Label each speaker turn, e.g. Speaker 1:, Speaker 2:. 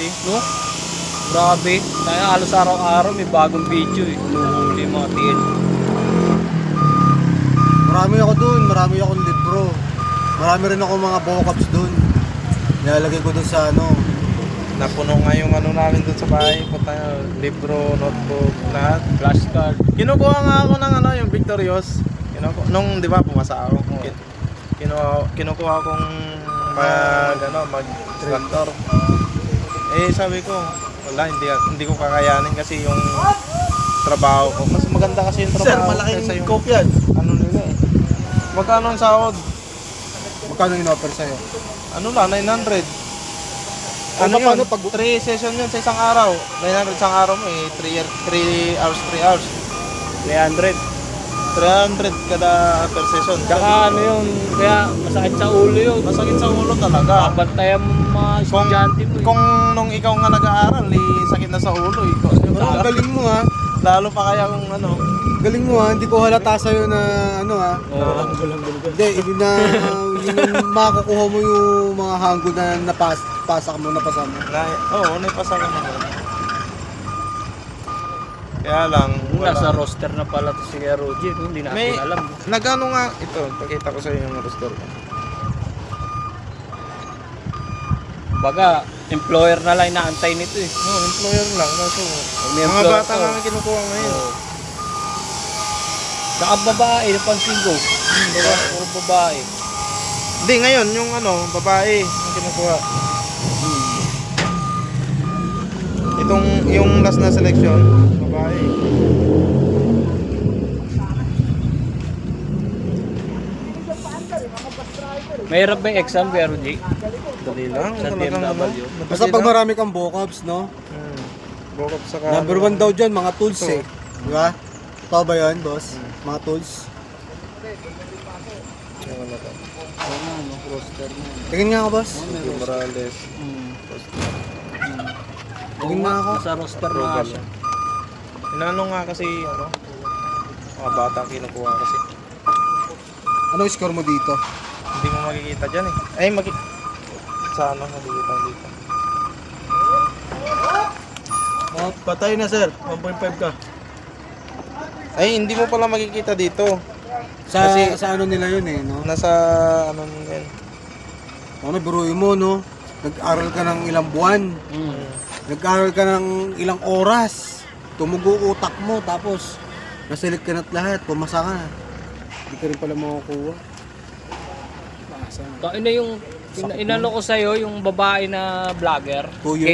Speaker 1: eh, no? Grabe. Kaya halos araw-araw may bagong video eh. Nuhuli yung mga TL.
Speaker 2: Marami ako dun, marami akong libro. Marami rin ako mga vocabs dun. Nilalagay ko dun sa ano.
Speaker 3: Napuno nga yung ano namin dun sa bahay. Punta libro, notebook, lahat.
Speaker 1: Flashcard.
Speaker 3: Kinukuha nga ako ng ano, yung Victorious. Nung di ba pumasa ako. Kinukuha akong mag-tractor. Eh sabi ko, wala, hindi ko kakayanin kasi yung trabaho ko. Mas maganda kasi yung trabaho.
Speaker 2: Sir, malaking
Speaker 3: kaysa yung
Speaker 2: scope yan.
Speaker 3: ano nila eh. Magkano ang sahod?
Speaker 2: Magkano in-offer sa'yo?
Speaker 3: Ano lang, 900. Ano yun? 3 session yun sa isang araw. 900 isang araw mo eh. 3 hours.
Speaker 1: 300.
Speaker 3: 300 kada per session.
Speaker 1: Tsaka ano yun, kaya masakit sa ulo yun.
Speaker 3: Masakit sa ulo talaga.
Speaker 1: Bantayan mo mga estudyante mo eh.
Speaker 3: Kung nung ikaw nga nag-aaral, eh, sakit na sa ulo eh.
Speaker 2: Pero ang galing mo ha.
Speaker 3: Lalo pa kaya kung ano.
Speaker 2: Galing mo ha. Hindi ko halata sa'yo na ano ha.
Speaker 1: Oo.
Speaker 2: Hindi, hindi yung makukuha mo yung mga hanggo na napasa mo.
Speaker 3: Oo, naipasa ko naman. Kaya lang,
Speaker 1: Nasa roster na pala to si Kuya Roger, hindi natin
Speaker 3: May-
Speaker 1: alam.
Speaker 3: nagano nga, ito, pakita ko sa inyo yung roster ko.
Speaker 1: Baga, employer na lang inaantay nito eh.
Speaker 3: No, employer lang. Kaso,
Speaker 1: May
Speaker 3: mga
Speaker 1: employer
Speaker 3: bata
Speaker 1: to.
Speaker 3: nga kinukuha ngayon.
Speaker 1: Oo. Saka babae, napansin ko. Puro babae.
Speaker 3: Hindi, ngayon, yung ano, babae, yung kinukuha. Itong, yung last na selection, babae.
Speaker 1: Mahirap ba yung exam, Kuya Roger?
Speaker 3: Dali lang.
Speaker 1: Sa
Speaker 3: talagang
Speaker 1: DMW.
Speaker 3: ano,
Speaker 2: Basta pag marami kang vocabs, no?
Speaker 3: Bukod sa
Speaker 2: Number one daw dyan, mga tools
Speaker 3: Ito.
Speaker 2: eh. Di ba? Totoo ba yun, boss? Mga tools.
Speaker 1: Roster na.
Speaker 2: Tingin nga ako, boss.
Speaker 3: Morales.
Speaker 2: Tingin nga ako.
Speaker 1: Nasa roster na nga siya.
Speaker 3: Inano nga kasi, ano, mga bata kinukuha kasi.
Speaker 2: Anong score mo dito?
Speaker 3: Hindi mo makikita dyan eh. Ay, sa ano, makikita dito.
Speaker 2: Oh, patay na, sir. 1.5 ka.
Speaker 3: Ay, hindi mo pala makikita dito.
Speaker 2: Sa,
Speaker 3: Kasi-
Speaker 2: sa ano nila yun eh, no?
Speaker 3: Nasa, ano yun.
Speaker 2: Ano, biruin mo, no? Nag-aral ka ng ilang buwan. Nag-aral ka ng ilang oras. Tumugo utak mo, tapos naselect ka na't lahat, pumasa ka. Hindi ka rin pala makukuha.
Speaker 1: Ina yung inano ko sa'yo, yung babae na vlogger.
Speaker 2: 2 years